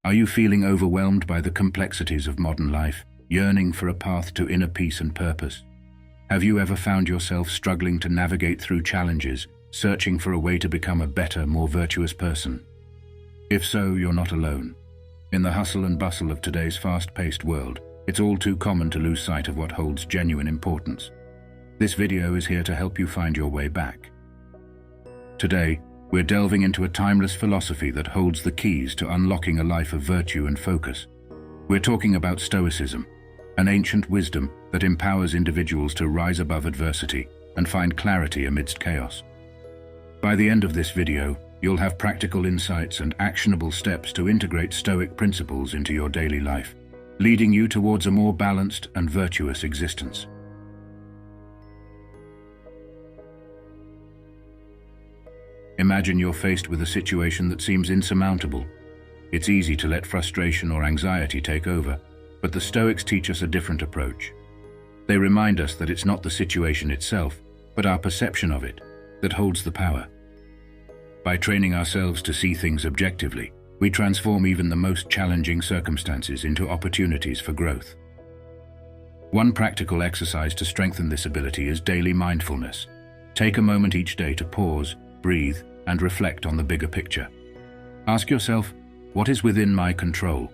Are you feeling overwhelmed by the complexities of modern life, yearning for a path to inner peace and purpose? Have you ever found yourself struggling to navigate through challenges, searching for a way to become a better, more virtuous person? If so, you're not alone. In the hustle and bustle of today's fast-paced world, it's all too common to lose sight of what holds genuine importance. This video is here to help you find your way back. Today, we're delving into a timeless philosophy that holds the keys to unlocking a life of virtue and focus. We're talking about Stoicism, an ancient wisdom that empowers individuals to rise above adversity and find clarity amidst chaos. By the end of this video, you'll have practical insights and actionable steps to integrate Stoic principles into your daily life, leading you towards a more balanced and virtuous existence. Imagine you're faced with a situation that seems insurmountable. It's easy to let frustration or anxiety take over, but the Stoics teach us a different approach. They remind us that it's not the situation itself, but our perception of it, that holds the power. By training ourselves to see things objectively, we transform even the most challenging circumstances into opportunities for growth. One practical exercise to strengthen this ability is daily mindfulness. Take a moment each day to pause, breathe, and reflect on the bigger picture. Ask yourself, what is within my control?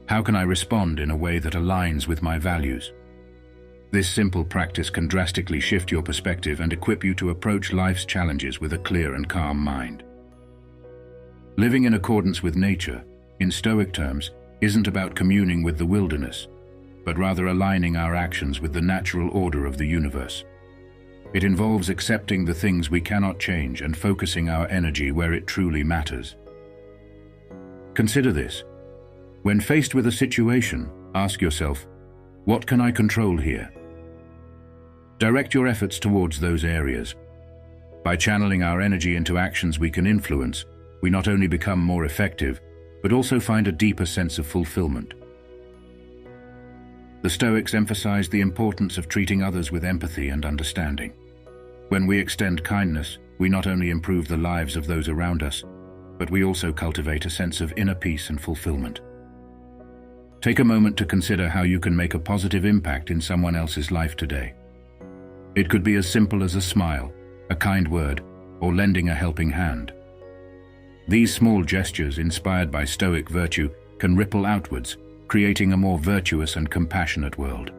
How can I respond in a way that aligns with my values? This simple practice can drastically shift your perspective and equip you to approach life's challenges with a clear and calm mind. Living in accordance with nature, in Stoic terms, isn't about communing with the wilderness, but rather aligning our actions with the natural order of the universe. It involves accepting the things we cannot change and focusing our energy where it truly matters. Consider this. When faced with a situation, ask yourself, what can I control here? Direct your efforts towards those areas. By channeling our energy into actions we can influence, we not only become more effective, but also find a deeper sense of fulfillment. The Stoics emphasize the importance of treating others with empathy and understanding. When we extend kindness, we not only improve the lives of those around us, but we also cultivate a sense of inner peace and fulfillment. Take a moment to consider how you can make a positive impact in someone else's life today. It could be as simple as a smile, a kind word, or lending a helping hand. These small gestures, inspired by Stoic virtue, can ripple outwards, creating a more virtuous and compassionate world.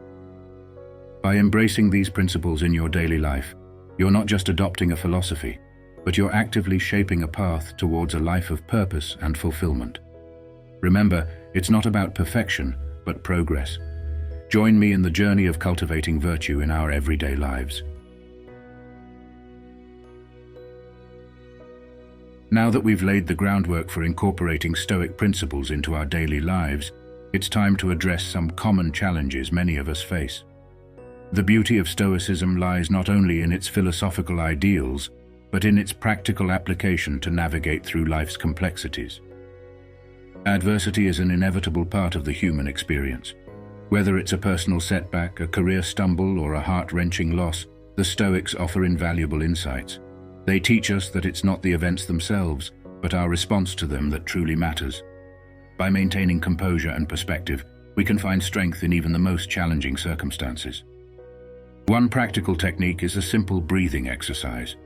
By embracing these principles in your daily life, you're not just adopting a philosophy, but you're actively shaping a path towards a life of purpose and fulfillment. Remember, it's not about perfection, but progress. Join me in the journey of cultivating virtue in our everyday lives. Now that we've laid the groundwork for incorporating Stoic principles into our daily lives, it's time to address some common challenges many of us face. The beauty of Stoicism lies not only in its philosophical ideals, but in its practical application to navigate through life's complexities. Adversity is an inevitable part of the human experience. Whether it's a personal setback, a career stumble, or a heart-wrenching loss, the Stoics offer invaluable insights. They teach us that it's not the events themselves, but our response to them that truly matters. By maintaining composure and perspective, we can find strength in even the most challenging circumstances. One practical technique is a simple breathing exercise.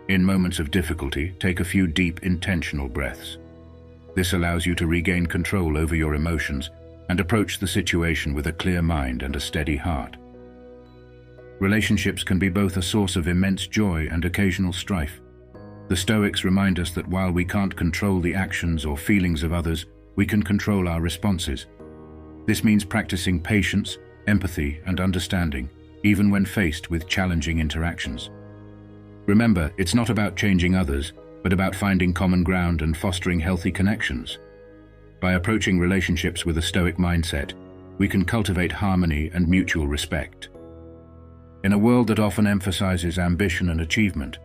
In moments of difficulty, take a few deep, intentional breaths. This allows you to regain control over your emotions and approach the situation with a clear mind and a steady heart. Relationships can be both a source of immense joy and occasional strife. The Stoics remind us that while we can't control the actions or feelings of others, we can control our responses. This means practicing patience, empathy, and understanding, even when faced with challenging interactions. Remember, it's not about changing others, but about finding common ground and fostering healthy connections. By approaching relationships with a Stoic mindset, we can cultivate harmony and mutual respect. In a world that often emphasizes ambition and achievement,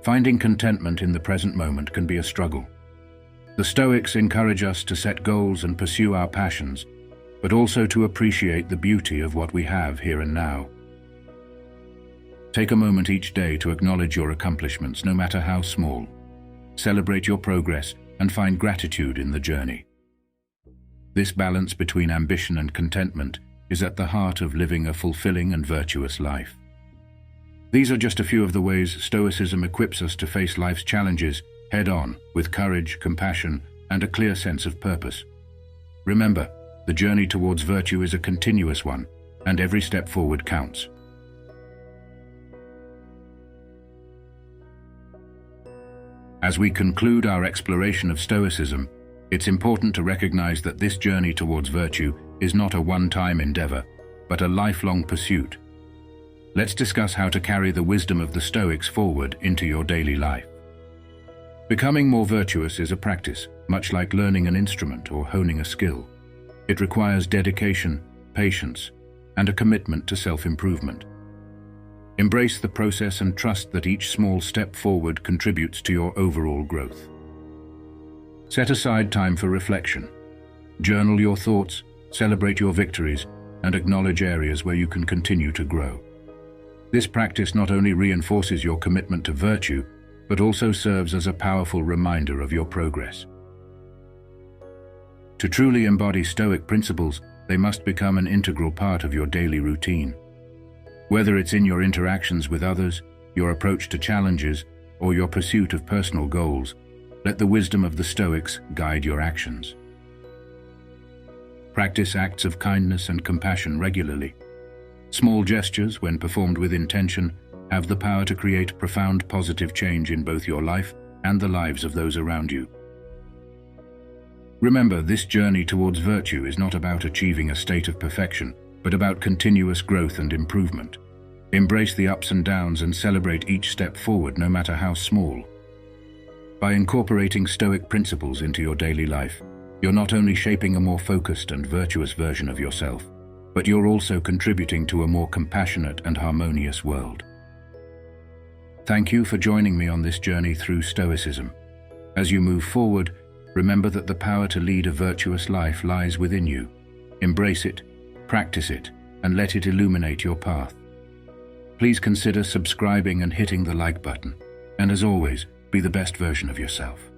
finding contentment in the present moment can be a struggle. The Stoics encourage us to set goals and pursue our passions, but also to appreciate the beauty of what we have here and now. Take a moment each day to acknowledge your accomplishments, no matter how small. Celebrate your progress and find gratitude in the journey. This balance between ambition and contentment is at the heart of living a fulfilling and virtuous life. These are just a few of the ways Stoicism equips us to face life's challenges head-on, with courage, compassion, and a clear sense of purpose. Remember, the journey towards virtue is a continuous one, and every step forward counts. As we conclude our exploration of Stoicism, it's important to recognize that this journey towards virtue is not a one-time endeavor, but a lifelong pursuit. Let's discuss how to carry the wisdom of the Stoics forward into your daily life. Becoming more virtuous is a practice, much like learning an instrument or honing a skill. It requires dedication, patience, and a commitment to self-improvement. Embrace the process and trust that each small step forward contributes to your overall growth. Set aside time for reflection. Journal your thoughts, celebrate your victories, and acknowledge areas where you can continue to grow. This practice not only reinforces your commitment to virtue, but also serves as a powerful reminder of your progress. To truly embody Stoic principles, they must become an integral part of your daily routine. Whether it's in your interactions with others, your approach to challenges, or your pursuit of personal goals, let the wisdom of the Stoics guide your actions. Practice acts of kindness and compassion regularly. Small gestures, when performed with intention, have the power to create profound positive change in both your life and the lives of those around you. Remember, this journey towards virtue is not about achieving a state of perfection, but about continuous growth and improvement. Embrace the ups and downs and celebrate each step forward, no matter how small. By incorporating Stoic principles into your daily life, you're not only shaping a more focused and virtuous version of yourself, but you're also contributing to a more compassionate and harmonious world. Thank you for joining me on this journey through Stoicism. As you move forward, remember that the power to lead a virtuous life lies within you. Embrace it, practice it, and let it illuminate your path. Please consider subscribing and hitting the like button. And as always, be the best version of yourself.